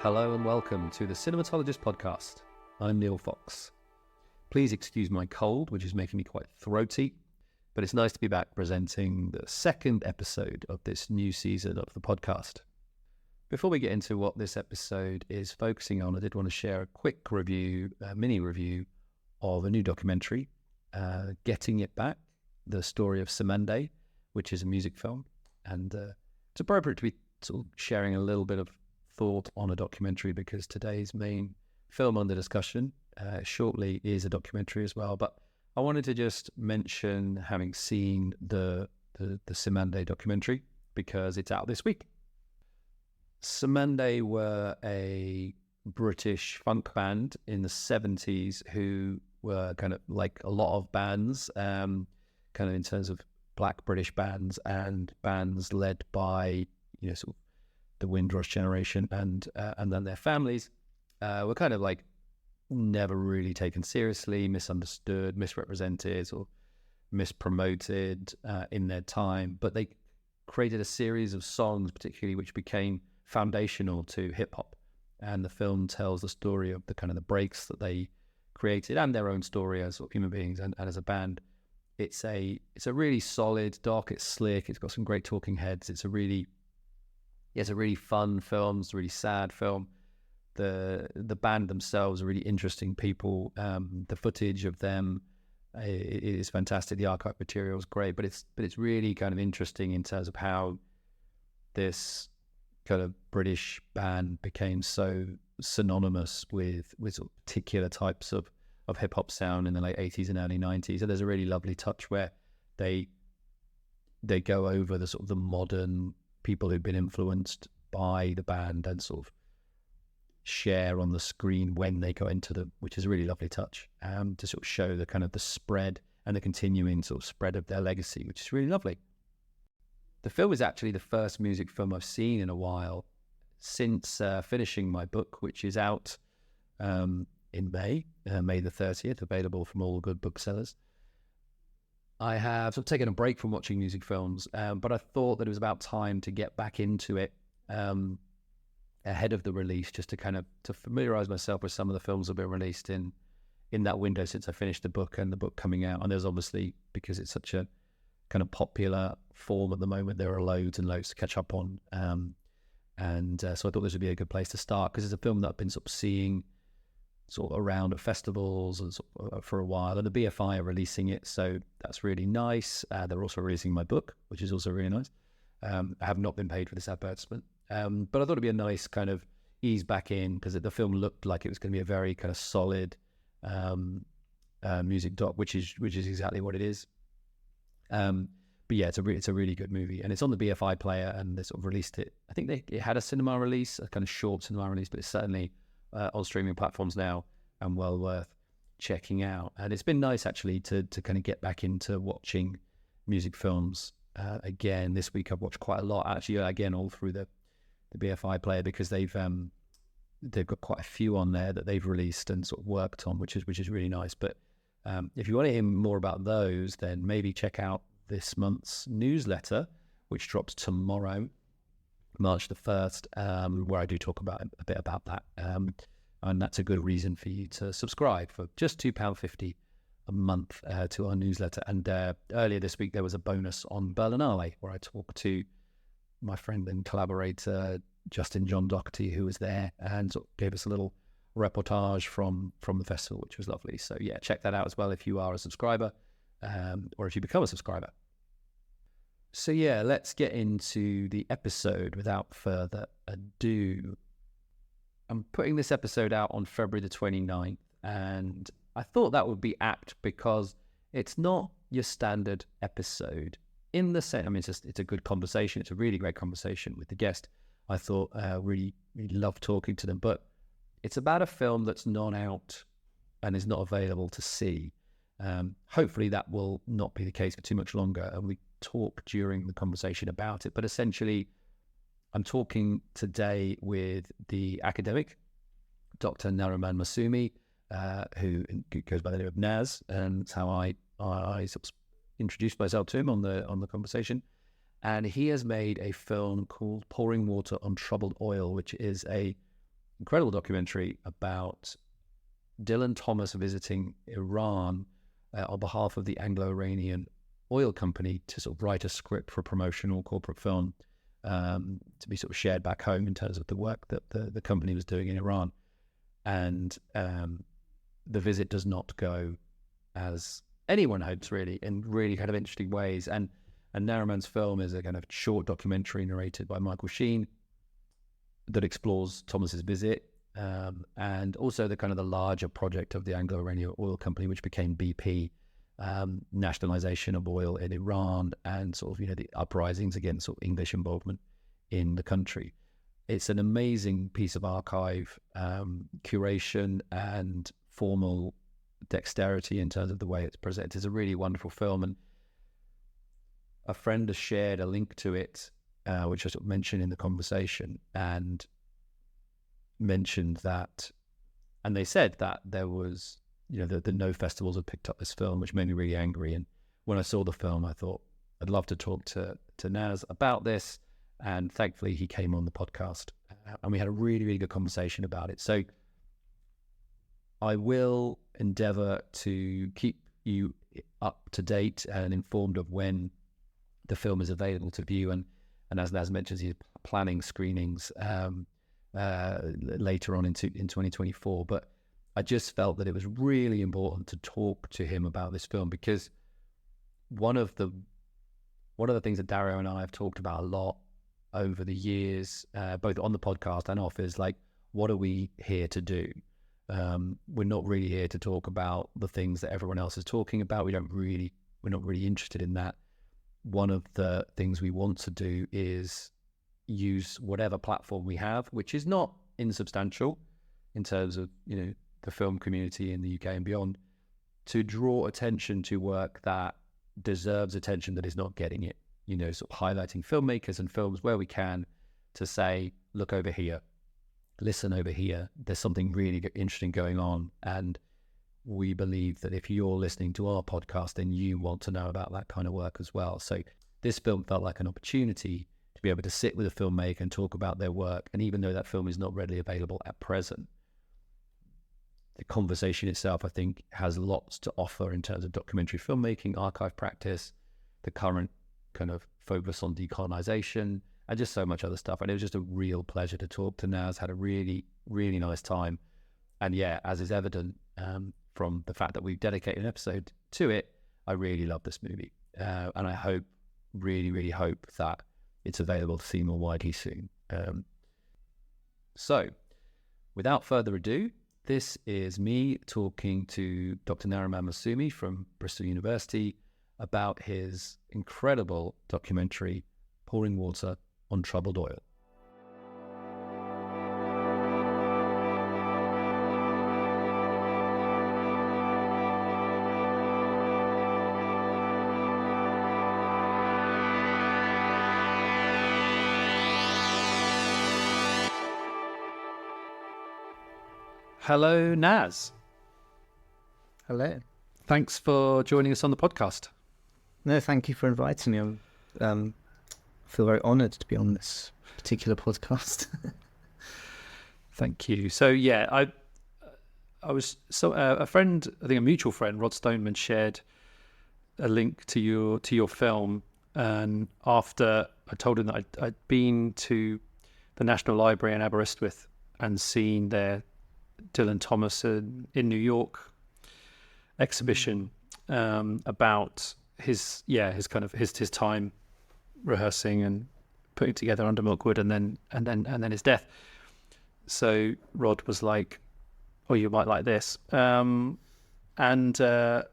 Hello and welcome to the Cinematologist Podcast. I'm Neil Fox. Please excuse my cold, which is making me quite throaty, but it's nice to be back presenting the second episode of this new season of the podcast. Before we get into what this episode is focusing on, I did want to share a quick review, a mini review of a new documentary, Getting It Back, the story of Samande, which is a music film. And it's appropriate to be sort of sharing a little bit of thought on a documentary because today's main film under discussion shortly is a documentary as well. But I wanted to just mention having seen the Samande documentary because it's out this week. Samande were a British funk band in the 70s who were kind of like a lot of bands, kind of in terms of black British bands and bands led by, sort of the Windrush generation and then their families were kind of like never really taken seriously, misunderstood, misrepresented or mispromoted in their time. But they created a series of songs, particularly which became foundational to hip hop. And the film tells the story of the kind of the breaks that they created and their own story as sort of human beings and as a band. It's a really solid doc. It's slick. It's got some great talking heads. It's a really fun film. It's a really sad film. The band themselves are really interesting people. The footage of them is fantastic. The archive material is great, but it's really kind of interesting in terms of how this kind of British band became so synonymous with sort of particular types of hip hop sound in the late 80s and early 90s. And there's a really lovely touch where they go over the sort of the modern people who've been influenced by the band and sort of share on the screen when they go into which is a really lovely touch, to sort of show the kind of the spread and the continuing sort of spread of their legacy, which is really lovely. The film is actually the first music film I've seen in a while since finishing my book, which is out in May the 30th, available from all good booksellers. I have sort of taken a break from watching music films, but I thought that it was about time to get back into it ahead of the release, just to kind of to familiarize myself with some of the films that have been released in that window since I finished the book and the book coming out. And there's obviously, because it's such a kind of popular form at the moment, there are loads and loads to catch up on. So I thought this would be a good place to start because it's a film that I've been sort of seeing sort of around at festivals and sort of, for a while, and the BFI are releasing it, so that's really nice. They're also releasing my book, which is also really nice. I have not been paid for this advertisement, but I thought it'd be a nice kind of ease back in because the film looked like it was going to be a very kind of solid music doc, which is exactly what it is. But yeah, it's a really good movie, and it's on the BFI player, and they sort of released it. I think it had a cinema release, a kind of short cinema release, but it's certainly on streaming platforms now and well worth checking out. And it's been nice actually to kind of get back into watching music films again. This week I've watched quite a lot actually, again all through the BFI player, because they've got quite a few on there that they've released and sort of worked on, which is really nice. But if you want to hear more about those, then maybe check out this month's newsletter, which drops tomorrow, March the 1st, where I do talk about a bit about that. And that's a good reason for you to subscribe for just £2.50 a month to our newsletter. And earlier this week, there was a bonus on Berlinale, where I talked to my friend and collaborator, Justin John Doherty, who was there and sort of gave us a little reportage from the festival, which was lovely. So yeah, check that out as well if you are a subscriber, or if you become a subscriber. So yeah, let's get into the episode without further ado. I'm putting this episode out on February the 29th, and I thought that would be apt because it's not your standard episode in the sense, I mean, it's a good conversation. It's a really great conversation with the guest. I thought really loved talking to them, but it's about a film that's not out and is not available to see. Hopefully that will not be the case for too much longer, and we talk during the conversation about it. But essentially, I'm talking today with the academic, Dr Nariman Massoumi, who goes by the name of Naz, and that's how I sort of introduced myself to him on the conversation. And he has made a film called Pouring Water on Troubled Oil, which is a incredible documentary about Dylan Thomas visiting Iran on behalf of the Anglo-Iranian Oil Company to sort of write a script for a promotional corporate film to be sort of shared back home in terms of the work that the company was doing in Iran. And the visit does not go as anyone hopes, really, in really kind of interesting ways. And Nariman's film is a kind of short documentary narrated by Michael Sheen that explores Thomas's visit, and also the kind of the larger project of the Anglo-Iranian Oil Company, which became BP, nationalization of oil in Iran, and sort of, the uprisings against sort of English involvement in the country. It's an amazing piece of archive curation and formal dexterity in terms of the way it's presented. It's a really wonderful film, and a friend has shared a link to it, which I sort of mentioned in the conversation, and mentioned that, and they said that there was, that no festivals had picked up this film, which made me really angry. And when I saw the film, I thought I'd love to talk to Naz about this, and thankfully he came on the podcast, and we had a really, really good conversation about it. So I will endeavour to keep you up to date and informed of when the film is available to view, and as Naz mentions, he's planning screenings later on in 2024. But I just felt that it was really important to talk to him about this film, because one of the things that Dario and I have talked about a lot over the years, both on the podcast and off, is like, what are we here to do? We're not really here to talk about the things that everyone else is talking about. We're not really interested in that. One of the things we want to do is use whatever platform we have, which is not insubstantial in terms of, the film community in the UK and beyond, to draw attention to work that deserves attention that is not getting it, sort of highlighting filmmakers and films where we can, to say, look over here, listen over here, there's something really interesting going on. And we believe that if you're listening to our podcast, then you want to know about that kind of work as well. So this film felt like an opportunity to be able to sit with a filmmaker and talk about their work. And even though that film is not readily available at present, the conversation itself, I think, has lots to offer in terms of documentary filmmaking, archive practice, the current kind of focus on decolonisation, and just so much other stuff. And it was just a real pleasure to talk to Naz. Had a really, really nice time. And yeah, as is evident from the fact that we've dedicated an episode to it, I really love this movie. And I hope, really, really hope that it's available to see more widely soon. So without further ado, this is me talking to Dr Nariman Massoumi from Bristol University about his incredible documentary, Pouring Water on Troubled Oil. Hello, Naz. Hello. Thanks for joining us on the podcast. No, thank you for inviting me. I feel very honoured to be on this particular podcast. Thank you. So yeah, I was a friend, I think a mutual friend, Rod Stoneman, shared a link to your film, and after I told him that I'd been to the National Library in Aberystwyth and seen their Dylan Thomas in New York exhibition about his time rehearsing and putting together Under Milkwood, and then his death. So Rod was like, "Oh, you might like this," and I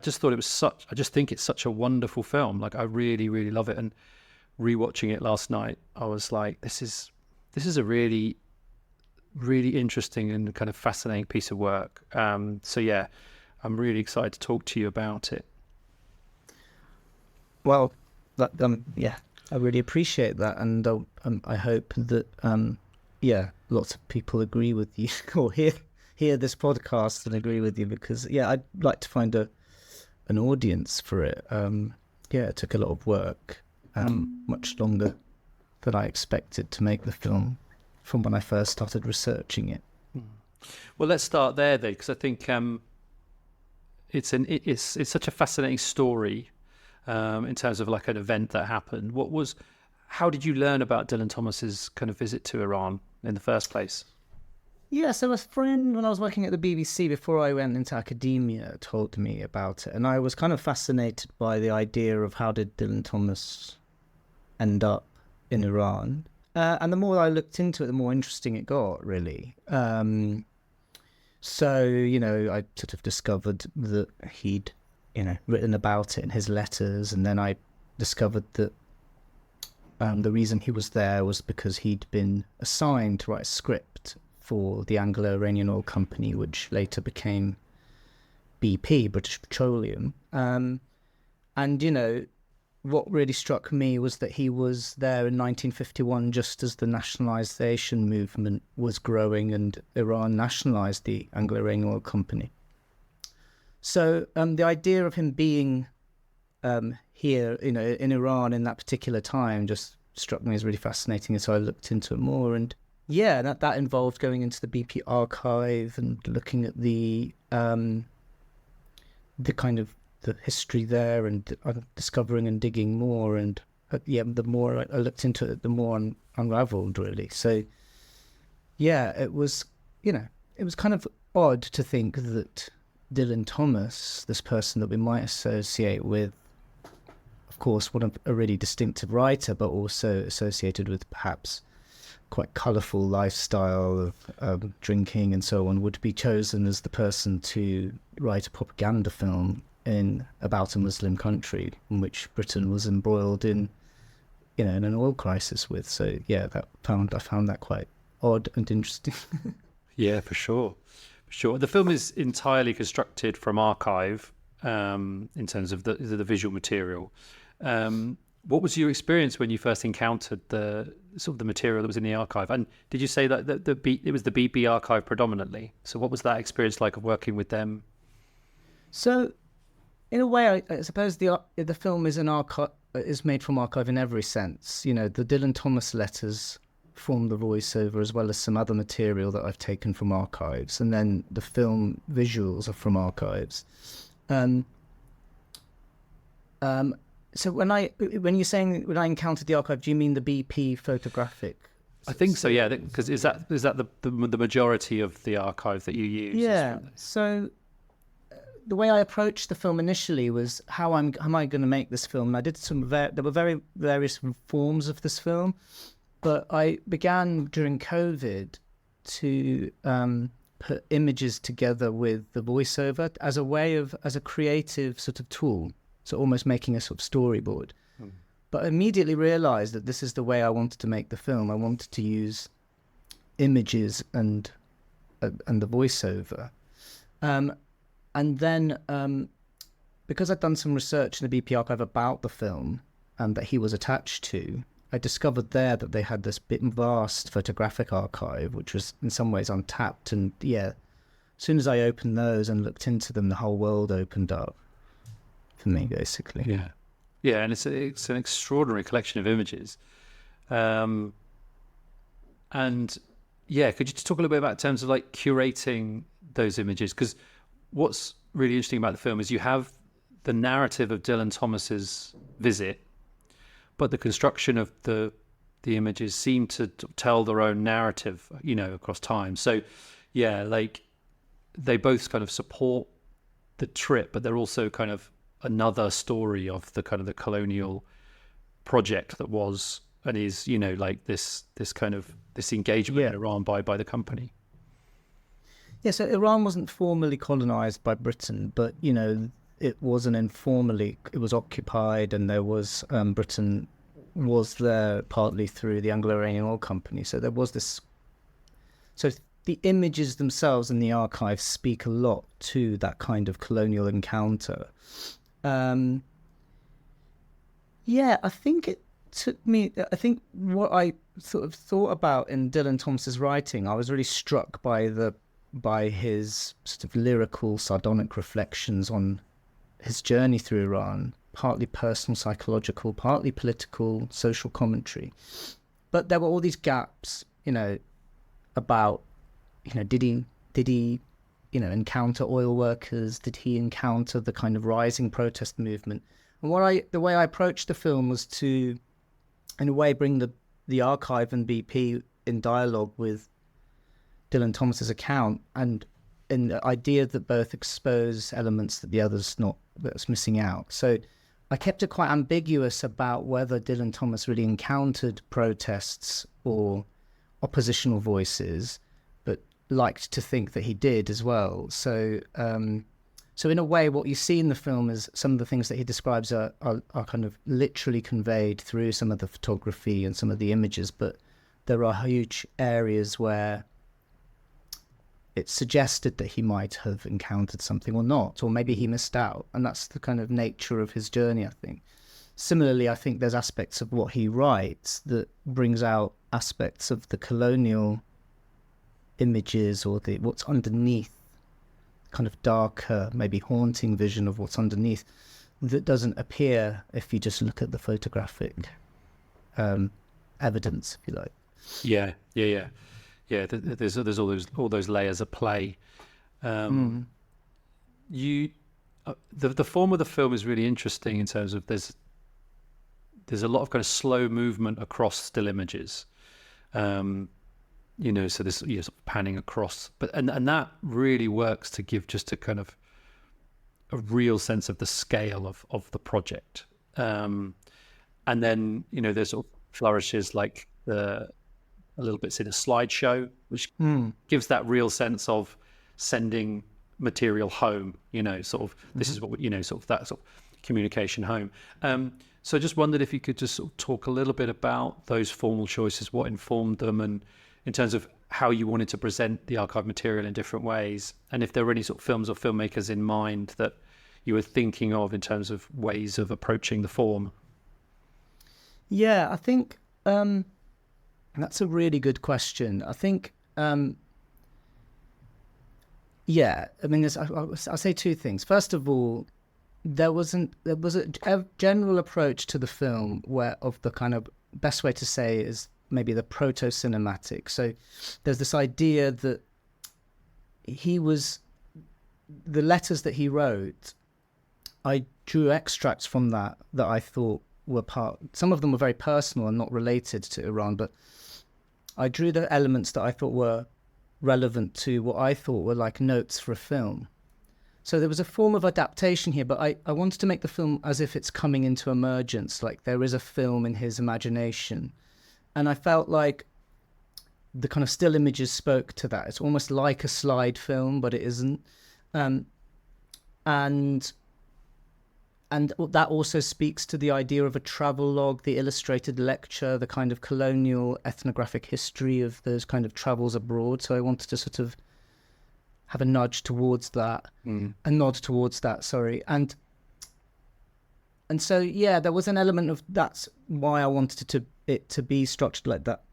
just thought it was I just think it's such a wonderful film. Like, I really, really love it. And rewatching it last night, I was like, this is a really, really interesting and kind of fascinating piece of work. So yeah, I'm really excited to talk to you about it. Well, I really appreciate that, and I hope that lots of people agree with you or hear this podcast and agree with you, because I'd like to find an audience for it. It took a lot of work, much longer that I expected to make the film from when I first started researching it. Well, let's start there then, because I think it's such a fascinating story in terms of like an event that happened. How did you learn about Dylan Thomas's kind of visit to Iran in the first place? Yeah, so a friend, when I was working at the BBC before I went into academia, told me about it. And I was kind of fascinated by the idea of how did Dylan Thomas end up in Iran. And the more I looked into it, the more interesting it got, really. So, I sort of discovered that he'd, written about it in his letters. And then I discovered that the reason he was there was because he'd been assigned to write a script for the Anglo-Iranian Oil Company, which later became BP, British Petroleum. And, what really struck me was that he was there in 1951 just as the nationalization movement was growing and Iran nationalized the Anglo-Iranian Oil Company. So the idea of him being here, in Iran in that particular time just struck me as really fascinating. And so I looked into it more. And yeah, that involved going into the BP archive and looking at the kind of the history there and discovering and digging more. And the more I looked into it, the more unraveled, really. So yeah, it was kind of odd to think that Dylan Thomas, this person that we might associate with, of course, a really distinctive writer, but also associated with perhaps quite colourful lifestyle of drinking and so on, would be chosen as the person to write a propaganda film about a Muslim country in which Britain was embroiled in an oil crisis with. So yeah, I found that quite odd and interesting. Yeah, for sure. The film is entirely constructed from archive in terms of the visual material. What was your experience when you first encountered the sort of the material that was in the archive? And did you say that it was the BP archive predominantly? So what was that experience like of working with them? So, in a way, I suppose the film is is made from archive in every sense. The Dylan Thomas letters form the voiceover, as well as some other material that I've taken from archives, and then the film visuals are from archives. So when you're saying when I encountered the archive, do you mean the BP photographic? I think so, yeah. Because is that the majority of the archive that you use? Yeah. So the way I approached the film initially was how am I going to make this film? And I did there were very various forms of this film, but I began during COVID to put images together with the voiceover as a creative sort of tool. So almost making a sort of storyboard. But I immediately realised that this is the way I wanted to make the film. I wanted to use images and the voiceover. And then because I'd done some research in the BP archive about the film that he was attached to, I discovered there that they had this vast photographic archive, which was in some ways untapped. And yeah, as soon as I opened those and looked into them, the whole world opened up for me, basically. Yeah, and it's an extraordinary collection of images. And yeah, could you just talk a little bit about in terms of like curating those images? Because what's really interesting about the film is you have the narrative of Dylan Thomas's visit, but the construction of the images seem to tell their own narrative, across time. So yeah, like they both kind of support the trip, but they're also kind of another story of the kind of the colonial project that was and is, like this engagement in Iran by the company. Yeah, so Iran wasn't formally colonized by Britain, but it wasn't informally. It was occupied, and there was Britain was there partly through the Anglo-Iranian Oil Company. So there was this. So the images themselves in the archive speak a lot to that kind of colonial encounter. Yeah, I think it took me. I think what I sort of thought about in Dylan Thomas's writing, I was really struck by his sort of lyrical, sardonic reflections on his journey through Iran, partly personal, psychological, partly political, social commentary. but there were all these gaps, about, did he, encounter oil workers? Did he encounter the kind of rising protest movement? And the way I approached the film was to, in a way, bring the archive and BP in dialogue with Dylan Thomas's account, and the idea that both expose elements that the others that's missing out. So I kept it quite ambiguous about whether Dylan Thomas really encountered protests or oppositional voices, but liked to think that he did as well. So so in a way, what you see in the film is some of the things that he describes are kind of literally conveyed through some of the photography and some of the images, but there are huge areas where it's suggested that he might have encountered something or not, or maybe he missed out. And that's the kind of nature of his journey, I think. Similarly, I think there's aspects of what he writes that brings out aspects of the colonial images or what's underneath, kind of darker, maybe haunting vision of what's underneath that doesn't appear if you just look at the photographic evidence, if you like. Yeah. There's all those layers of play. The form of the film is really interesting in terms of there's a lot of kind of slow movement across still images. So this sort of panning across, but and that really works to give just a kind of a real sense of the scale of the project. And then there's sort of flourishes like a little bit in a slideshow, which gives that real sense of sending material home. Sort of this is what sort of that sort of communication home. So I just wondered if you could just sort of talk a little bit about those formal choices, what informed them, and in terms of how you wanted to present the archive material in different ways, and if there were any sort of films or filmmakers in mind that you were thinking of in terms of ways of approaching the form. Yeah, I think that's a really good question. I think, I mean, I'll say two things. First of all, there was a general approach to the film of the kind of best way to say is maybe the proto-cinematic. So there's this idea that the letters that he wrote, I drew extracts from that I thought were some of them were very personal and not related to Iran, but I drew the elements that I thought were relevant to what I thought were like notes for a film. So there was a form of adaptation here, but I wanted to make the film as if it's coming into emergence, like there is a film in his imagination. And I felt like the kind of still images spoke to that. It's almost like a slide film, but it isn't. And that also speaks to the idea of a travel log, the illustrated lecture, the kind of colonial ethnographic history of those kind of travels abroad. So I wanted to sort of have a nudge towards that, a nod towards that, sorry. And so, yeah, there was an element of that's why I wanted it to be structured like that.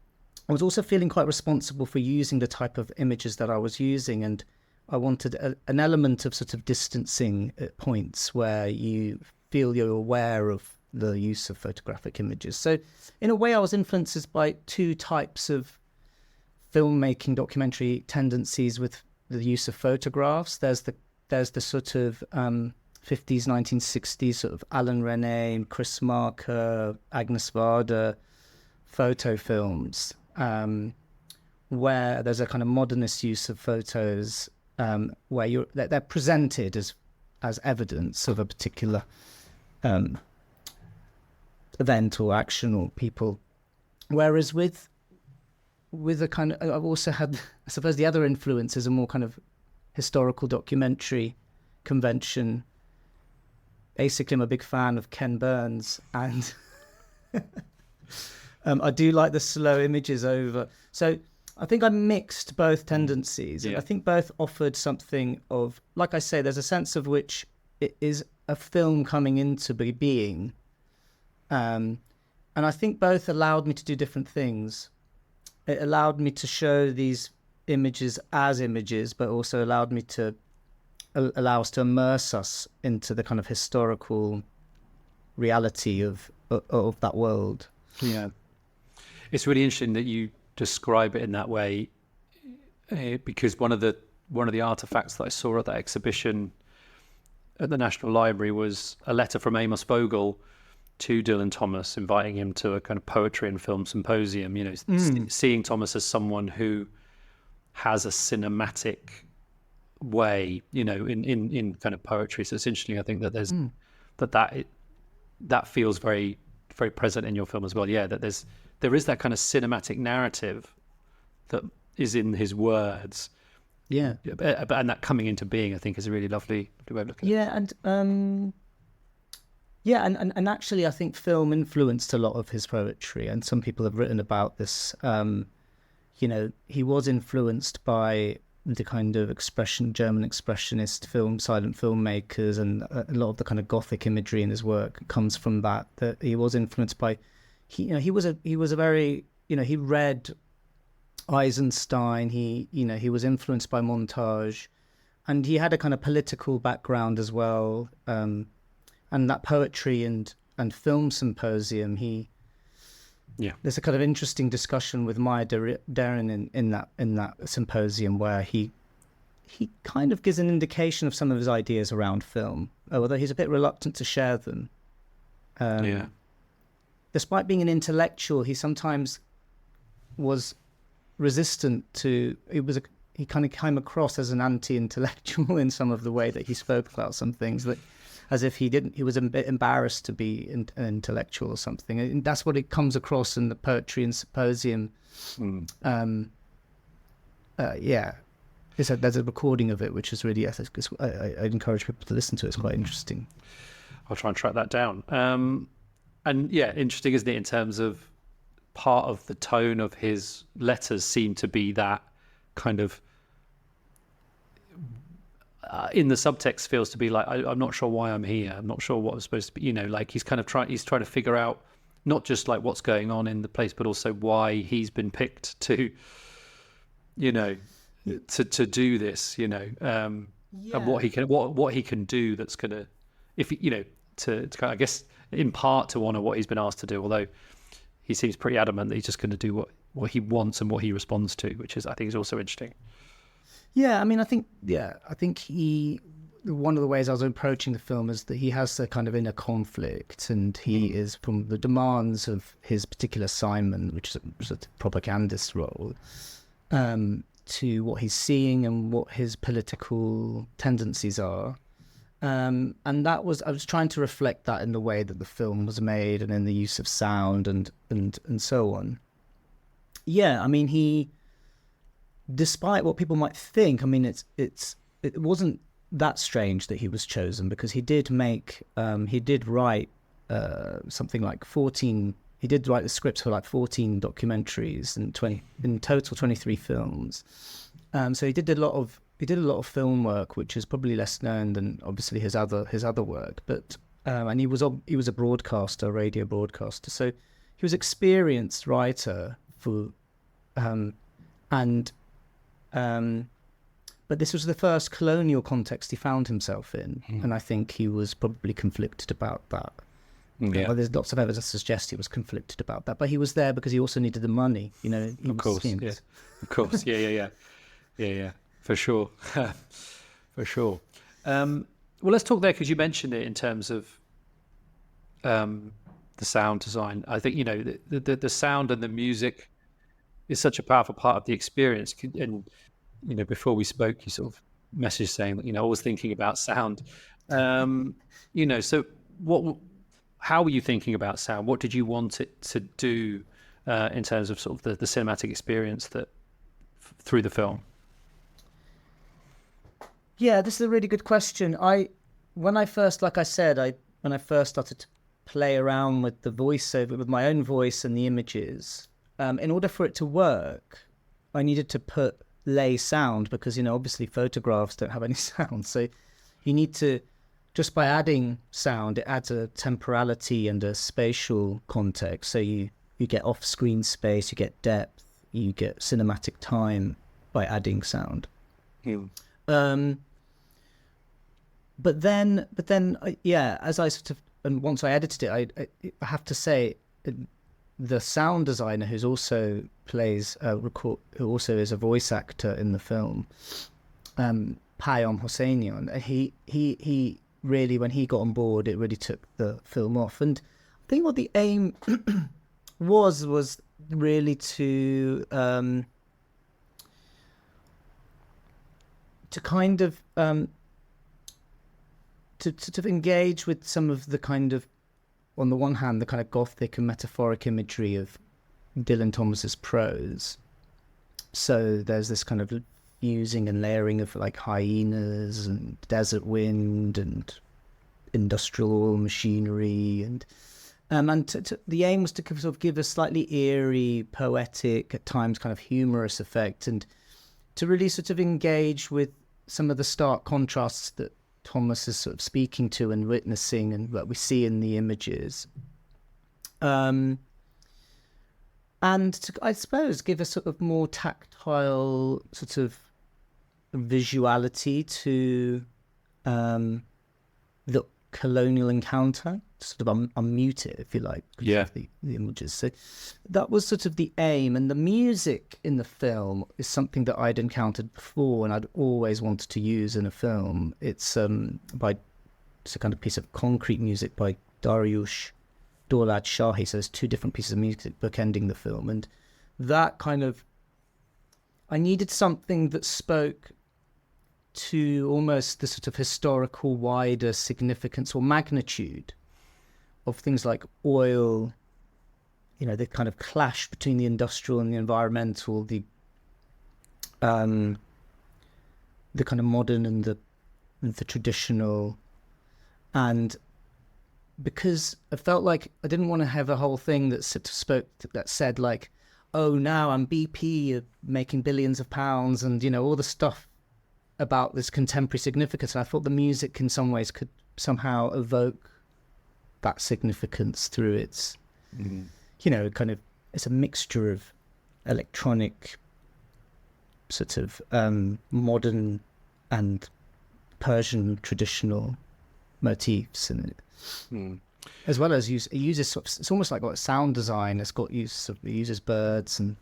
I was also feeling quite responsible for using the type of images that I was using, and I wanted an element of sort of distancing at points where you feel you're aware of the use of photographic images. So in a way, I was influenced by two types of filmmaking documentary tendencies with the use of photographs. There's the sort of 50s, 1960s sort of Alan Rene, Chris Marker, Agnes Varda photo films, where there's a kind of modernist use of photos, where they're presented as evidence of a particular event or action or people. Whereas with a kind of, I've also had, I suppose the other influence is a more kind of historical documentary convention. Basically, I'm a big fan of Ken Burns, and I do like the slow images over. So I think I mixed both tendencies, and I think both offered something of, like I say, there's a sense of which it is a film coming into being. And I think both allowed me to do different things. It allowed me to show these images as images, but also allowed me to allow us to immerse us into the kind of historical reality of that world. Yeah. It's really interesting that you describe it in that way, because one of the artifacts that I saw at that exhibition at the National Library was a letter from Amos Vogel to Dylan Thomas, inviting him to a kind of poetry and film symposium. Seeing Thomas as someone who has a cinematic way, in kind of poetry. So it's interesting. I think that there's that feels very, very present in your film as well. Yeah, that there is that kind of cinematic narrative that is in his words. Yeah, and that coming into being, I think, is a really lovely way of looking at it. And actually, I think film influenced a lot of his poetry, and some people have written about this. He was influenced by the kind of German expressionist silent filmmakers, and a lot of the kind of Gothic imagery in his work comes from that. That he was influenced by, he was a very, he read Eisenstein. He was influenced by montage, and he had a kind of political background as well. And that poetry and film symposium, there's a kind of interesting discussion with Maya Deren in that symposium where he kind of gives an indication of some of his ideas around film, although he's a bit reluctant to share them. Despite being an intellectual, he sometimes was resistant to. He kind of came across as an anti-intellectual in some of the way that he spoke about some things, that as if he was a bit embarrassed to be an intellectual or something. And that's what it comes across in the poetry and symposium. There's a recording of it, which is really, I encourage people to listen to it. It's quite interesting. I'll try and track that down. And yeah, interesting, isn't it, in terms of part of the tone of his letters seem to be that kind of, in the subtext feels to be like, I'm not sure why I'm here. I'm not sure what I'm supposed to be, like he's trying to figure out not just like what's going on in the place, but also why he's been picked to, to do this, and what he can do that's going to, if to kind of, I guess, in part to honor what he's been asked to do, although he seems pretty adamant that he's just going to do what he wants and what he responds to, which is, I think, is also interesting. Yeah, I mean, I think one of the ways I was approaching the film is that he has a kind of inner conflict, and he is, from the demands of his particular assignment, which is a propagandist role, to what he's seeing and what his political tendencies are. And I was trying to reflect that in the way that the film was made and in the use of sound and so on. Yeah, I mean, despite what people might think, I mean, it wasn't that strange that he was chosen, because he did write something like 14. He did write the scripts for like 14 documentaries and in total 23 films. So he did a lot of film work, which is probably less known than obviously his other work. But and he was a broadcaster, radio broadcaster. So he was an experienced writer but this was the first colonial context he found himself in, and I think he was probably conflicted about that. Yeah. Well, there's lots of evidence to suggest he was conflicted about that, but he was there because he also needed the money. Of course, yeah, for sure, for sure. Well, let's talk there, because you mentioned it in terms of the sound design. I think the sound and the music is such a powerful part of the experience. And before we spoke, you sort of messaged saying that always thinking about sound. So how were you thinking about sound? What did you want it to do in terms of sort of the cinematic experience that through the film? Yeah, this is a really good question. When I first started to play around with the voiceover, with my own voice and the images, in order for it to work, I needed to lay sound, because obviously photographs don't have any sound. So you need to, just by adding sound, it adds a temporality and a spatial context. So you get off-screen space, you get depth, you get cinematic time by adding sound. But then, as I sort of, and once I edited it, I have to say, the sound designer who also is a voice actor in the film, Payam Hosseinian, he really, when he got on board, it really took the film off. And I think what the aim was really to kind of to engage with some of the kind of, on the one hand, the kind of gothic and metaphoric imagery of Dylan Thomas's prose. So there's this kind of fusing and layering of like hyenas and desert wind and industrial oil machinery, and the aim was to sort of give a slightly eerie, poetic, at times kind of humorous effect, and to really sort of engage with some of the stark contrasts that Thomas is sort of speaking to and witnessing, and what we see in the images. And to, I suppose, give a sort of more tactile sort of visuality to the colonial encounter, sort of unmute it, if you like, of the images. So that was sort of the aim. And the music in the film is something that I'd encountered before and I'd always wanted to use in a film. It's a kind of piece of concrete music by Dariush Dorlad Shahi. So there's two different pieces of music bookending the film, and that kind of, I needed something that spoke to almost the sort of historical wider significance or magnitude of things like oil, you know, the kind of clash between the industrial and the environmental, the kind of modern and the traditional. And because I felt like I didn't want to have a whole thing that said like, oh, now I'm BP making billions of pounds and, you know, all the stuff about this contemporary significance. And I thought the music in some ways could somehow evoke that significance through its, you know, kind of, it's a mixture of electronic sort of modern and Persian traditional motifs in it. As well as it uses sort of, it's almost like sound design. It's got it uses birds and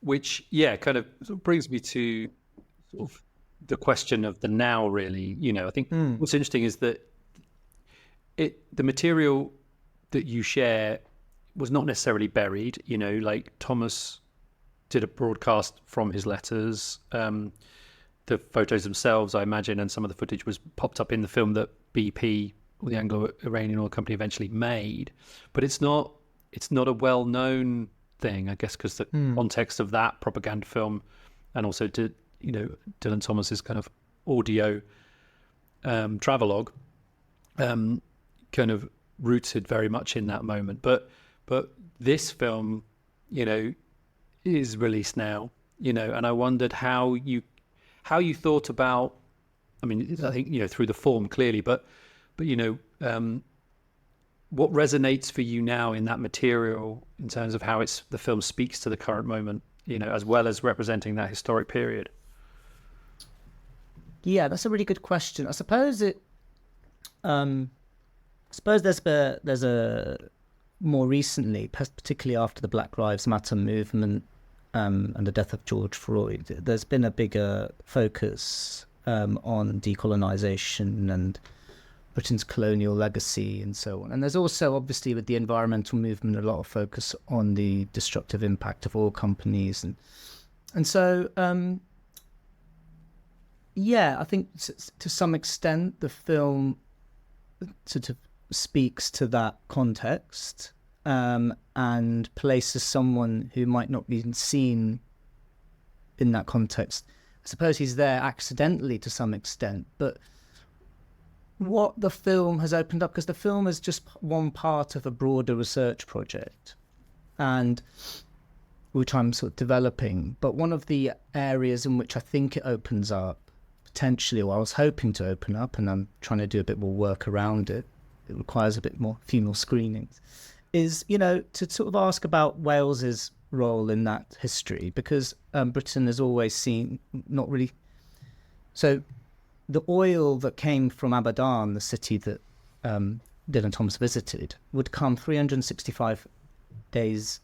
which kind of brings me to sort of the question of the now, really. You know, I think what's interesting is that the material that you share was not necessarily buried. You know, like Thomas did a broadcast from his letters. The photos themselves, I imagine, and some of the footage was popped up in the film that BP, or the Anglo-Iranian Oil Company, eventually made. But it's not a well-known thing, I guess, because the context of that propaganda film, and also Dylan Thomas's kind of audio travelogue, kind of rooted very much in that moment. But this film, you know, is released now, you know, and I wondered how you thought about, I mean, I think, you know, through the form clearly, but you know, what resonates for you now in that material in terms of how the film speaks to the current moment, you know, as well as representing that historic period? Yeah, that's a really good question. I suppose there's a more recently, particularly after the Black Lives Matter movement and the death of George Floyd, there's been a bigger focus on decolonisation and Britain's colonial legacy and so on. And there's also, obviously, with the environmental movement, a lot of focus on the destructive impact of oil companies. And so, I think to some extent the film sort of speaks to that context and places someone who might not be seen in that context. I suppose he's there accidentally to some extent, but what the film has opened up, because the film is just one part of a broader research project, and which I'm sort of developing, but one of the areas in which I think it opens up potentially, or I was hoping to open up, and I'm trying to do a bit more work around it, it requires a few more screenings, is, you know, to sort of ask about Wales's role in that history, because Britain has always seen not really. So the oil that came from Abadan, the city that Dylan Thomas visited would come 365 days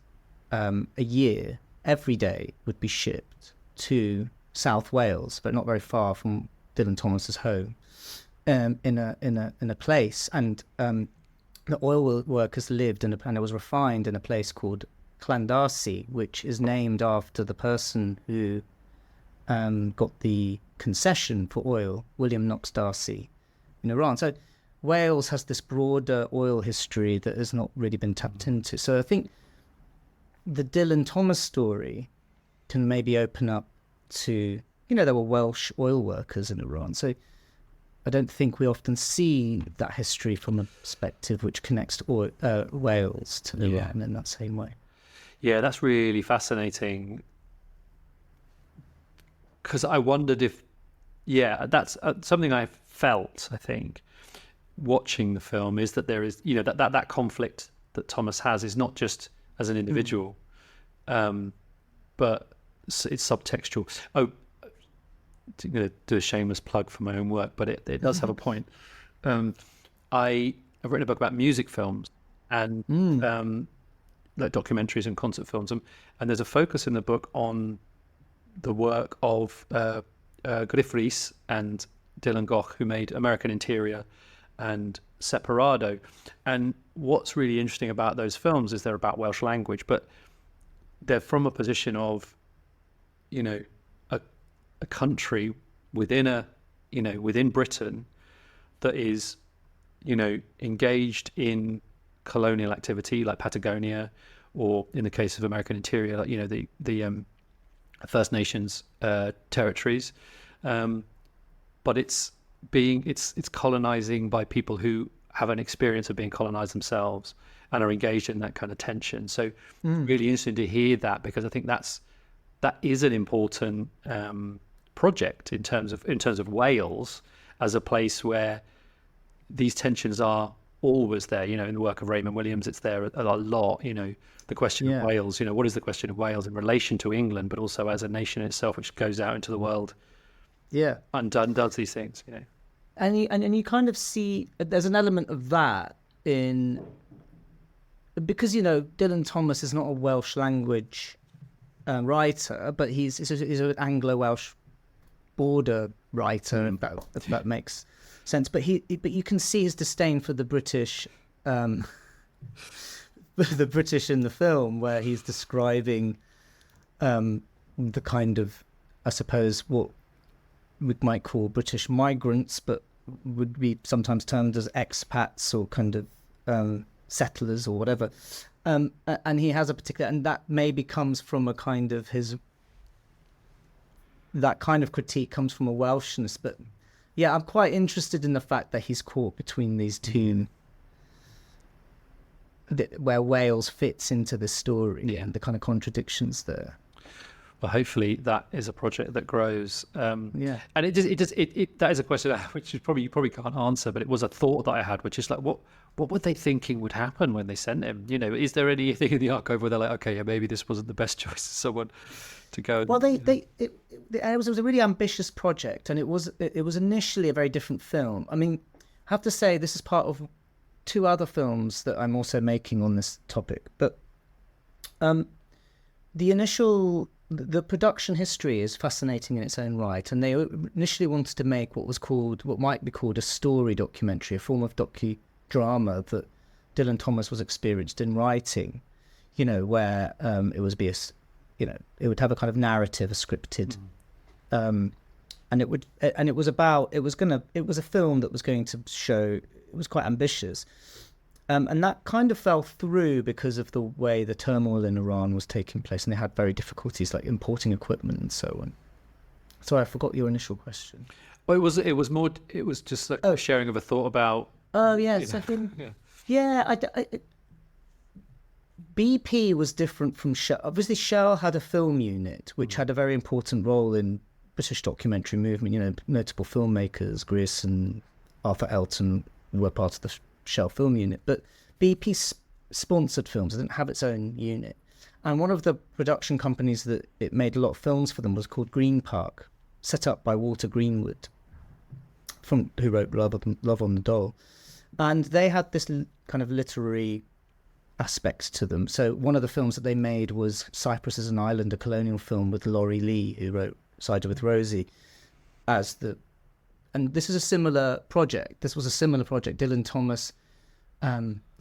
a year. Every day would be shipped to South Wales, but not very far from Dylan Thomas's home, in a place, and the oil workers lived and it was refined in a place called Llandarcy, which is named after the person who got the concession for oil, William Knox Darcy, in Iran. So Wales has this broader oil history that has not really been tapped into. So I think the Dylan Thomas story can maybe open up to, there were Welsh oil workers in Iran. So I don't think we often see that history from a perspective which connects to Wales to Iran in that same way. Yeah, that's really fascinating. Because I wondered if, that's something I felt, I think, watching the film, is that there is, that conflict that Thomas has is not just as an individual, but it's subtextual. Oh, I'm going to do a shameless plug for my own work, but it does have a point. I've written a book about music films and like documentaries and concert films, and there's a focus in the book on the work of Griff Rhys and Dylan Goch, who made American Interior and Separado. And what's really interesting about those films is they're about Welsh language, but they're from a position of, a country within within Britain that is, engaged in colonial activity like Patagonia, or in the case of American Interior, like, the First Nations territories, but it's colonizing by people who have an experience of being colonized themselves and are engaged in that kind of tension. So really interesting to hear that, because I think that is an important project in terms of Wales as a place where these tensions are always there. In the work of Raymond Williams, it's there a lot. The question of Wales. What is the question of Wales in relation to England, but also as a nation itself, which goes out into the world, and does these things. And you kind of see there's an element of that in, because Dylan Thomas is not a Welsh language writer, but he's an Anglo-Welsh border writer, if that makes sense. But you can see his disdain for the British, the British in the film, where he's describing the kind of, I suppose, what we might call British migrants, but would be sometimes termed as expats or kind of settlers or whatever. And he has a particular, and that maybe comes from a kind of that kind of critique comes from a Welshness. But yeah, I'm quite interested in the fact that he's caught between these two, where Wales fits into the story and the kind of contradictions there. Well, hopefully that is a project that grows. And that is a question which you probably can't answer, but it was a thought that I had, which is like, what were they thinking would happen when they sent him? Is there anything in the archive where they're like, okay, maybe this wasn't the best choice of someone to go? Well, it was a really ambitious project, and it was initially a very different film. I mean, I have to say this is part of two other films that I'm also making on this topic, but the production history is fascinating in its own right, and they initially wanted to make what might be called a story documentary, a form of docudrama that Dylan Thomas was experienced in writing, where it would have a kind of narrative, a scripted, and it was a film that was going to show, it was quite ambitious. And that kind of fell through because of the way the turmoil in Iran was taking place, and they had very difficulties like importing equipment and so on. Sorry, I forgot your initial question. Well, it was just like a sharing of a thought about. Oh yes, I think. Yeah, BP was different from Shell. Obviously, Shell had a film unit which had a very important role in British documentary movement. Notable filmmakers, Grierson, Arthur Elton were part of the Shell film unit, but BP sponsored films. It didn't have its own unit, and one of the production companies that it made a lot of films for them was called Green Park, set up by Walter Greenwood, who wrote Love on the Dole, And they had this kind of literary aspect to them. So one of the films that they made was Cyprus as an Island, a colonial film with Laurie Lee, who wrote Cider with Rosie, and this is a similar project. This was a similar project. Dylan Thomas.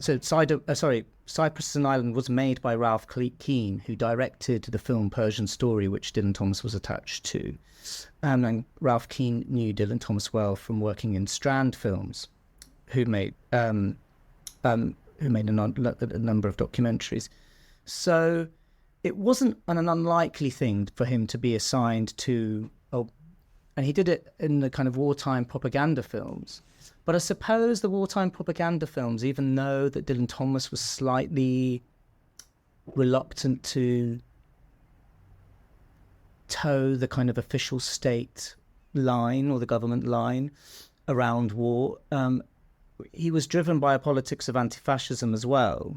Cyprus as an Island was made by Ralph Keane, who directed the film Persian Story, which Dylan Thomas was attached to. And Ralph Keane knew Dylan Thomas well from working in Strand Films, who made a number of documentaries. So it wasn't an unlikely thing for him to be assigned to, and he did it in the kind of wartime propaganda films. But I suppose the wartime propaganda films, even though that Dylan Thomas was slightly reluctant to toe the kind of official state line or the government line around war, he was driven by a politics of anti-fascism as well.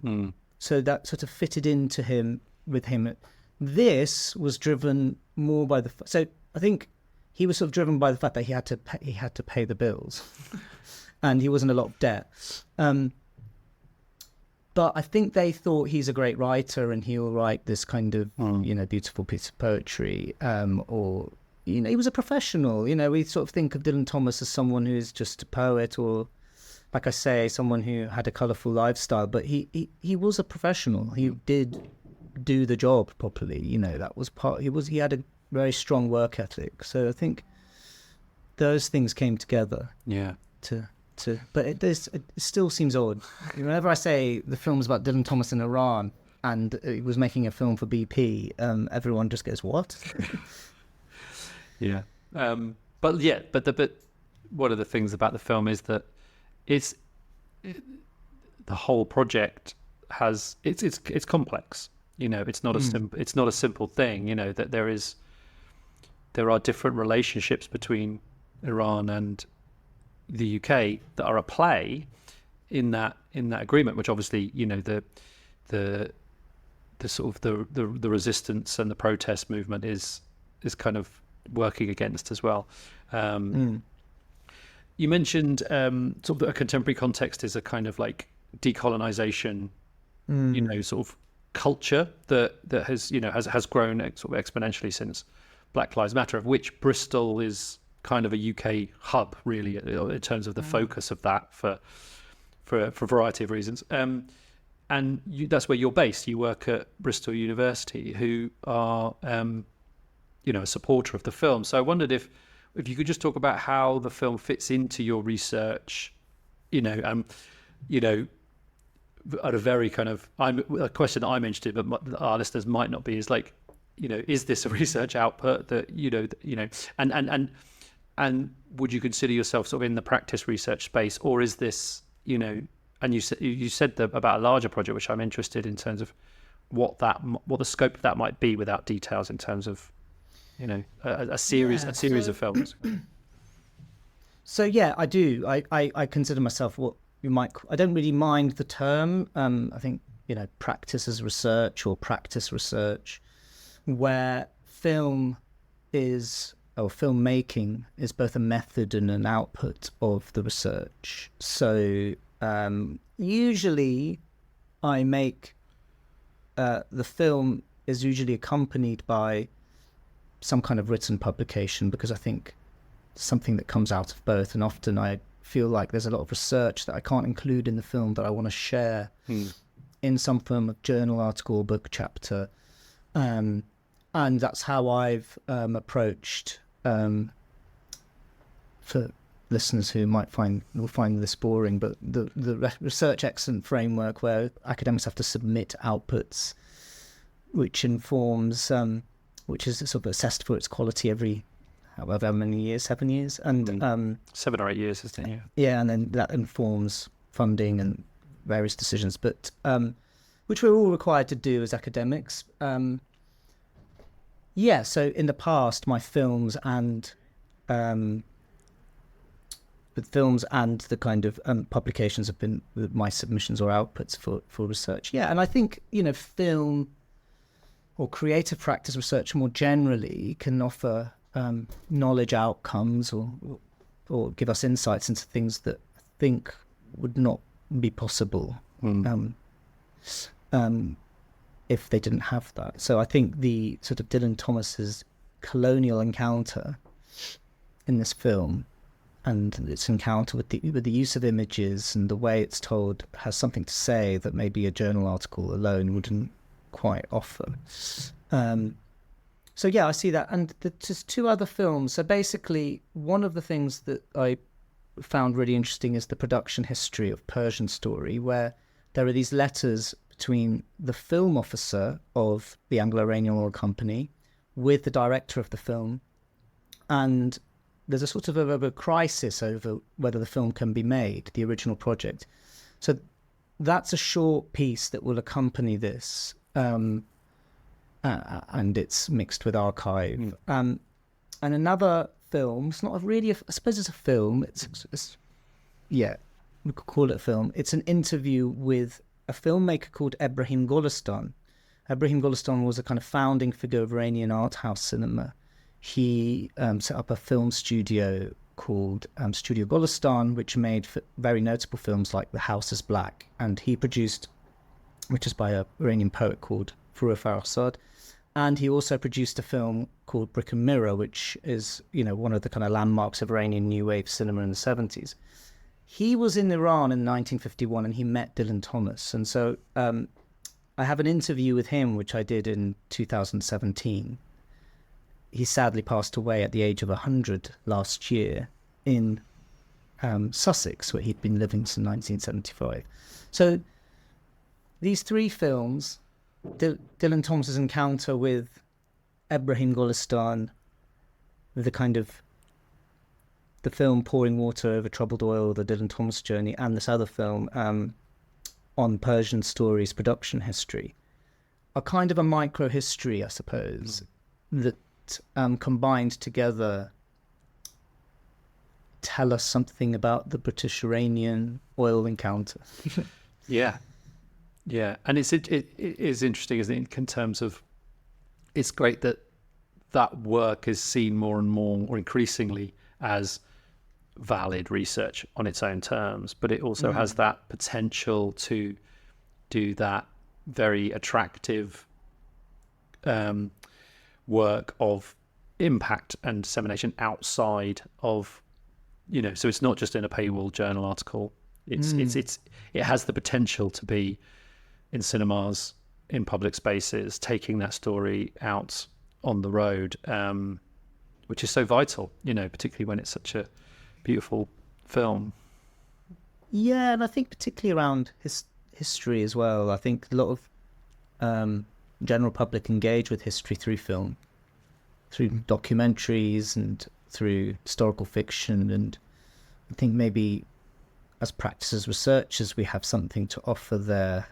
So that sort of fitted into him with him. This was driven more by so I think he was sort of driven by the fact that he had to pay the bills, and he was in a lot of debt. But I think they thought he's a great writer and he'll write this kind of beautiful piece of poetry, or he was a professional. We sort of think of Dylan Thomas as someone who's just a poet, or like I say, someone who had a colourful lifestyle. But he was a professional. He did do the job properly. That was part. He had a very strong work ethic. So I think those things came together. Yeah. But it still seems odd. Whenever I say the film's about Dylan Thomas in Iran and he was making a film for BP, everyone just goes, "What?" Yeah. But one of the things about the film is that the whole project has it's complex. It's not a simple thing. That there are different relationships between Iran and the UK that are at play in that agreement, which obviously the sort of the resistance and the protest movement is kind of working against as well. You mentioned sort of a contemporary context is a kind of like decolonisation, sort of culture that has grown sort of exponentially since Black Lives Matter, of which Bristol is kind of a UK hub, really, in terms of the focus of that for a variety of reasons. And that's where you're based. You work at Bristol University, who are a supporter of the film. So I wondered if you could just talk about how the film fits into your research, at a very kind of a question that I'm interested in, but our listeners might not be, is like, is this a research output that and would you consider yourself sort of in the practice research space, or is this, and you said about a larger project, which I'm interested in terms of what the scope of that might be, without details, in terms of a series of films. So yeah, I do. I consider myself what you might. I don't really mind the term. I think practice as research or practice research, where filmmaking is both a method and an output of the research. So usually I make the film is usually accompanied by some kind of written publication, because I think something that comes out of both, and often I feel like there's a lot of research that I can't include in the film that I want to share in some form of journal article or book chapter. And that's how I've approached, for listeners who will find this boring, but the research excellence framework, where academics have to submit outputs, which informs, which is sort of assessed for its quality every however many years, 7 years, and 7 or 8 years, isn't it? Yeah, and then that informs funding and various decisions, but which we're all required to do as academics. So in the past, my films and the kind of publications have been my submissions or outputs for research. Yeah, and I think film or creative practice research more generally can offer knowledge outcomes or give us insights into things that I think would not be possible if they didn't have that. So I think the sort of Dylan Thomas's colonial encounter in this film, and its encounter with the use of images and the way it's told, has something to say that maybe a journal article alone wouldn't quite offer. So yeah, I see that. And there's two other films. So basically, one of the things that I found really interesting is the production history of Persian Story, where there are these letters between the film officer of the Anglo-Iranian Oil Company with the director of the film, and there's a sort of a crisis over whether the film can be made, the original project. So that's a short piece that will accompany this, and it's mixed with archive. And another film, it's not really, I suppose it's a film, it's yeah, we could call it a film. It's an interview with a filmmaker called Ebrahim Golestan. Ebrahim Golestan was a kind of founding figure of Iranian art house cinema. He set up a film studio called Studio Golestan, which made very notable films like The House is Black, and he produced, which is by an Iranian poet called Furugh Farrokhzad, and he also produced a film called Brick and Mirror, which is, you know, one of the kind of landmarks of Iranian new wave cinema in the 70s. He was in Iran in 1951 and he met Dylan Thomas, and so I have an interview with him which I did in 2017. He sadly passed away at the age of 100 last year in Sussex, where he'd been living since 1975. So these three films, Dylan Thomas's encounter with Ebrahim Golestan, the kind of the film Pouring Water Over Troubled Oil, the Dylan Thomas journey, and this other film on Persian Story's production history, are kind of a micro history, I suppose, that combined together tell us something about the British-Iranian oil encounter. Yeah, and it is interesting, isn't it, in terms of, it's great that that work is seen more and more, or increasingly, as valid research on its own terms, but it also has that potential to do that very attractive work of impact and dissemination outside of, you know, so it's not just in a paywall journal article. It has the potential to be in cinemas, in public spaces, taking that story out on the road, which is so vital, you know, particularly when it's such a beautiful film. Yeah, and I think particularly around history as well. I think a lot of general public engage with history through film, through documentaries and through historical fiction, and I think maybe as practices researchers we have something to offer there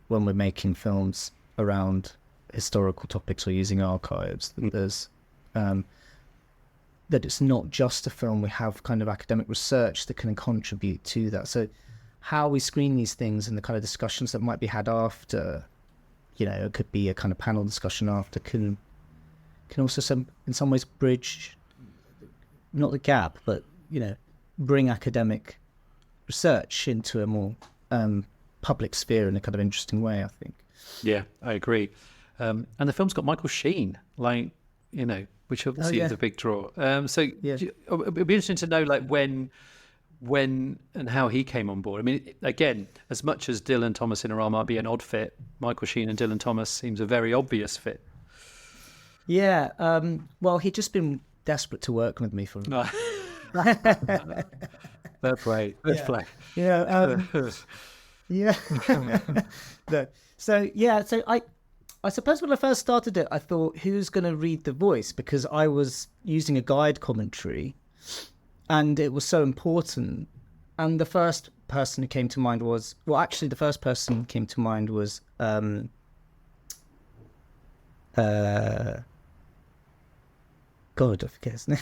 when we're making films around historical topics or using archives, that there's that it's not just a film, we have kind of academic research that can contribute to that. So how we screen these things and the kind of discussions that might be had after, you know, it could be a kind of panel discussion after, can also in some ways bridge, not the gap, but, you know, bring academic research into a more public sphere in a kind of interesting way, I think. Yeah, I agree. And the film's got Michael Sheen, like, you know, which obviously is a big draw. It'd be interesting to know, like, when and how he came on board. I mean, again, as much as Dylan Thomas in Iran might be an odd fit, Michael Sheen and Dylan Thomas seems a very obvious fit. Yeah, well, he'd just been desperate to work with me for... Fair play. Yeah. Yeah. No. So I suppose when I first started it, I thought, who's going to read the voice? Because I was using a guide commentary and it was so important. And the first person who came to mind was, the first person who came to mind was, God, I forget his name.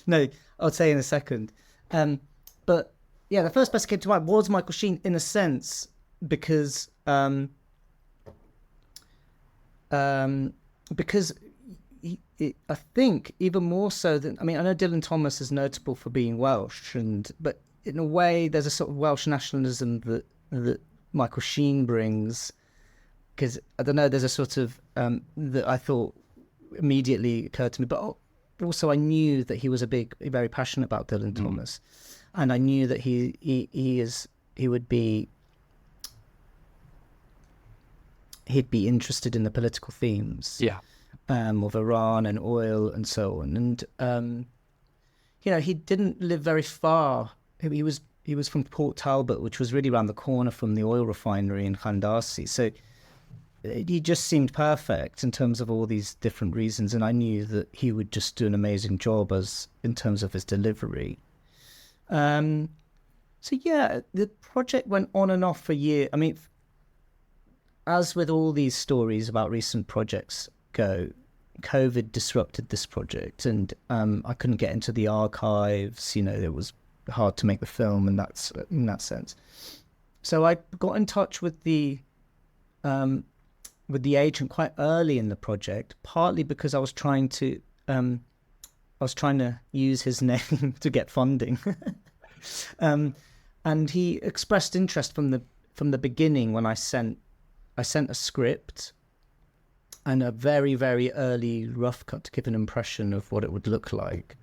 No, I'll say in a second. But yeah, the first person who came to mind was Michael Sheen, in a sense, because I think even more so than, I mean, I know Dylan Thomas is notable for being Welsh, but in a way, there's a sort of Welsh nationalism that Michael Sheen brings, because I don't know, there's a sort of that I thought immediately occurred to me, but also I knew that he was very passionate about Dylan Thomas, and I knew that he'd be interested in the political themes, of Iran and oil and so on, and he didn't live very far. He was from Port Talbot, which was really around the corner from the oil refinery in Khandasi. So he just seemed perfect in terms of all these different reasons, and I knew that he would just do an amazing job in terms of his delivery. So yeah, the project went on and off for a year. I mean, as with all these stories about recent projects go, COVID disrupted this project, and I couldn't get into the archives. It was hard to make the film, and that's in that sense. So I got in touch with the agent quite early in the project, partly because I was trying to use his name to get funding, and he expressed interest from the beginning when I sent a script and a very, very early rough cut to give an impression of what it would look like.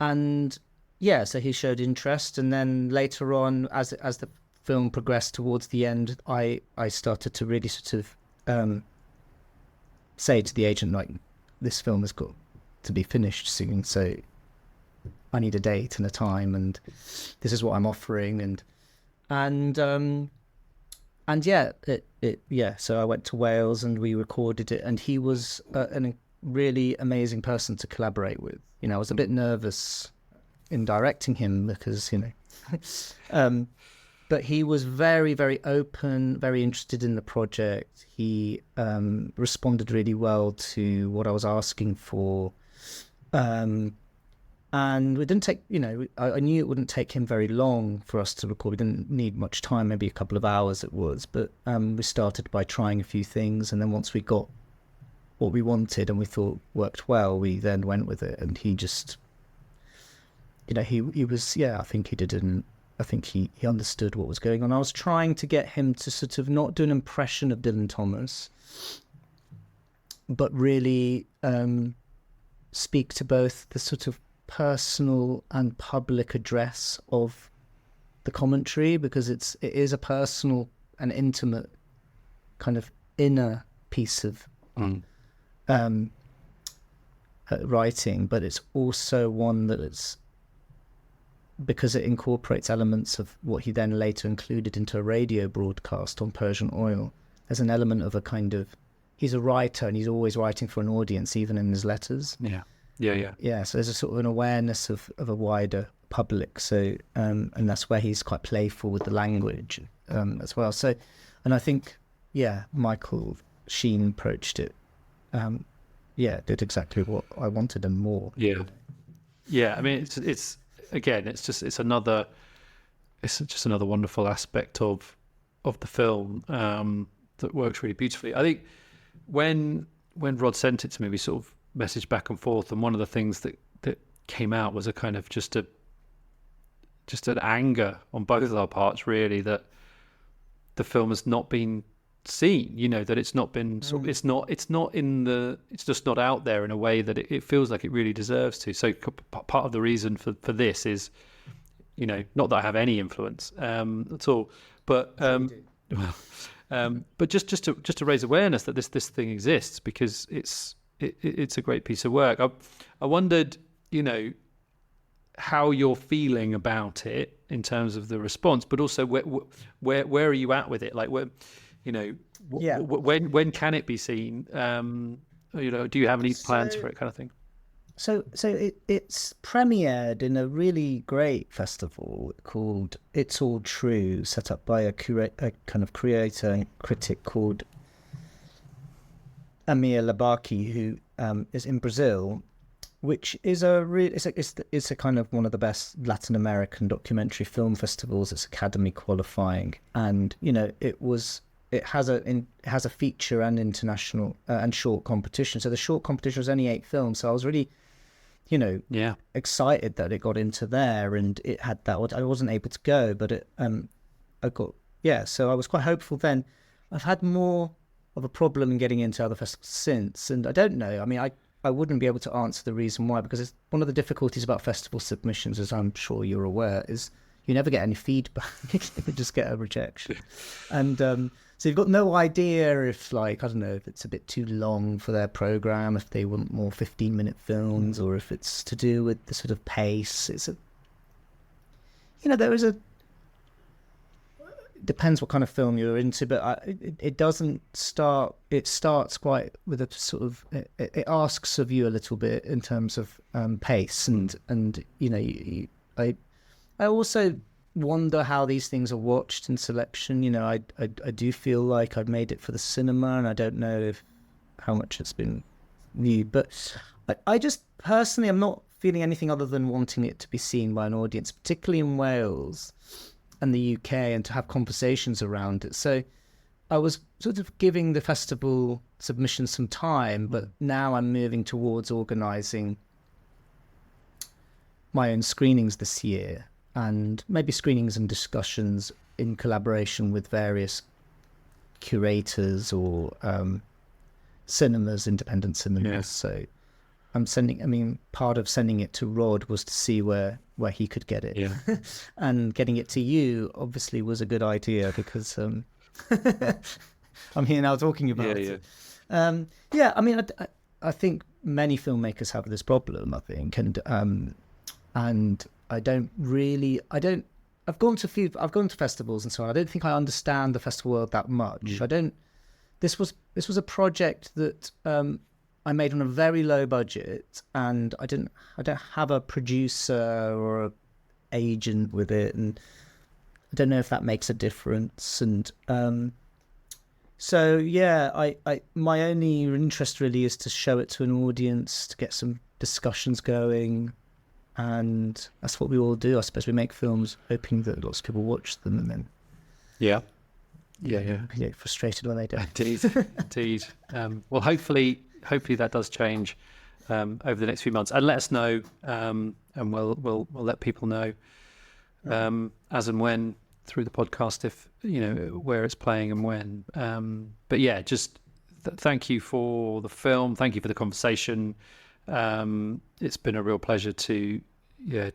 And yeah, so he showed interest, and then later on, as the film progressed towards the end, I started to really sort of say to the agent, like, this film has got to be finished soon, so I need a date and a time, and this is what I'm offering, and yeah, so I went to Wales and we recorded it, and he was a really amazing person to collaborate with. I was a bit nervous in directing him because, but he was very, very open, very interested in the project. He responded really well to what I was asking for. And we didn't take, I knew it wouldn't take him very long for us to record. We didn't need much time, maybe a couple of hours it was. But we started by trying a few things. And then once we got what we wanted and we thought worked well, we then went with it. And he just, he was, I think he did. I think he understood what was going on. I was trying to get him to sort of not do an impression of Dylan Thomas, but really speak to both the sort of personal and public address of the commentary, because it is a personal and intimate kind of inner piece of writing, but it's also one that it's, because it incorporates elements of what he then later included into a radio broadcast on Persian oil. There's an element of a kind of, he's a writer and he's always writing for an audience, even in his letters. Yeah, so there's a sort of an awareness of a wider public. So, and that's where he's quite playful with the language as well. So, and I think, Michael Sheen approached it, did exactly what I wanted and more. Yeah. I mean, it's again, it's just another wonderful aspect of the film that works really beautifully. I think when Rod sent it to me, we sort of messaged back and forth, and one of the things that came out was a kind of just an anger on both of our parts, really, that the film has not been seen, that it's not been sort of, it's just not out there in a way that it feels like it really deserves to. So part of the reason for this is, not that I have any influence at all, but but just to raise awareness that this thing exists, because it's a great piece of work. I wondered, how you're feeling about it in terms of the response, but also where are you at with it? Like, when can it be seen? Do you have any plans for it, kind of thing? So it's premiered in a really great festival called It's All True, set up by a kind of creator and critic called Amir Labaki, who is in Brazil, which is it's a kind of one of the best Latin American documentary film festivals. It's Academy qualifying, and it has a feature and international and short competition. So the short competition was only 8 films. So I was really excited that it got into there and it had that. I wasn't able to go, but so I was quite hopeful then. I've had more of a problem in getting into other festivals since, and I don't know. I mean, I wouldn't be able to answer the reason why, because it's one of the difficulties about festival submissions, as I'm sure you're aware, is you never get any feedback. You just get a rejection. And so you've got no idea if, like, I don't know, if it's a bit too long for their program, if they want more 15-minute films, or if it's to do with the sort of pace. There is depends what kind of film you're into, but it doesn't start. It starts quite with a sort of. It asks of you a little bit in terms of pace, and I also wonder how these things are watched in selection. I do feel like I've made it for the cinema, and I don't know how much it's been viewed, but I just personally I'm not feeling anything other than wanting it to be seen by an audience, particularly in Wales and the UK, and to have conversations around it. So I was sort of giving the festival submission some time, but now I'm moving towards organising my own screenings this year, and maybe screenings and discussions in collaboration with various curators or independent cinemas. Yeah. So part of sending it to Rod was to see where he could get it. Yeah. And getting it to you obviously was a good idea, because I'm here now talking about it. I think many filmmakers have this problem, I think, and I've gone to festivals and so on. I don't think I understand the festival world that much. This was a project that I made on a very low budget, and I don't have a producer or an agent with it, and I don't know if that makes a difference. And my only interest really is to show it to an audience, to get some discussions going, and that's what we all do. I suppose we make films hoping that lots of people watch them, and then get frustrated when they don't. Indeed. Well, hopefully that does change over the next few months, and let us know, and we'll let people know as and when through the podcast, if where it's playing and when. But yeah, just thank you for the film. Thank you for the conversation. It's been a real pleasure to hear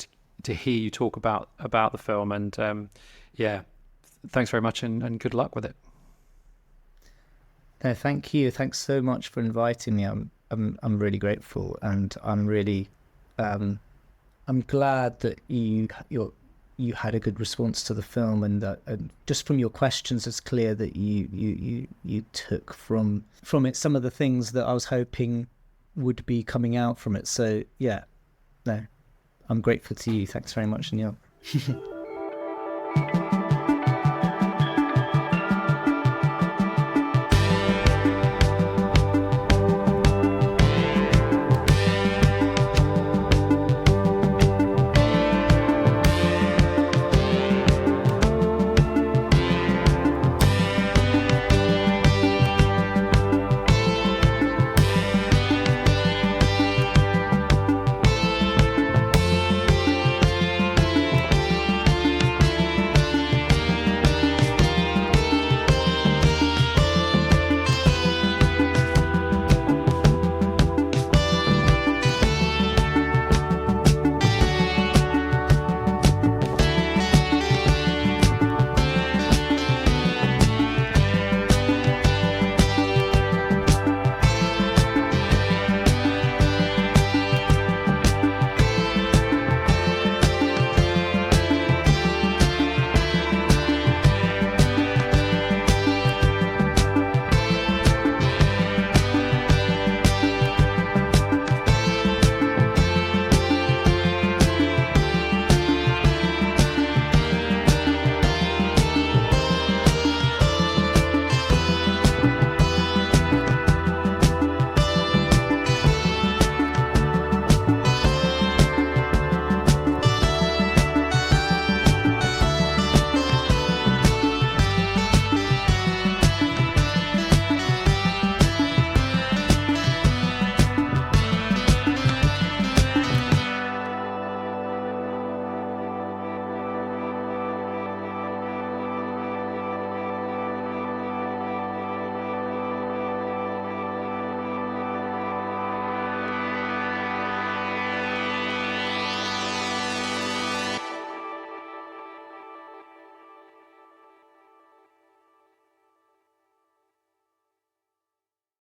you talk about the film, and thanks very much, and good luck with it. No, thank you. Thanks so much for inviting me. I'm really grateful, and I'm really I'm glad that you had a good response to the film, and that just from your questions, it's clear that you took from it some of the things that I was hoping would be coming out from it. So I'm grateful to you. Thanks very much, Neil.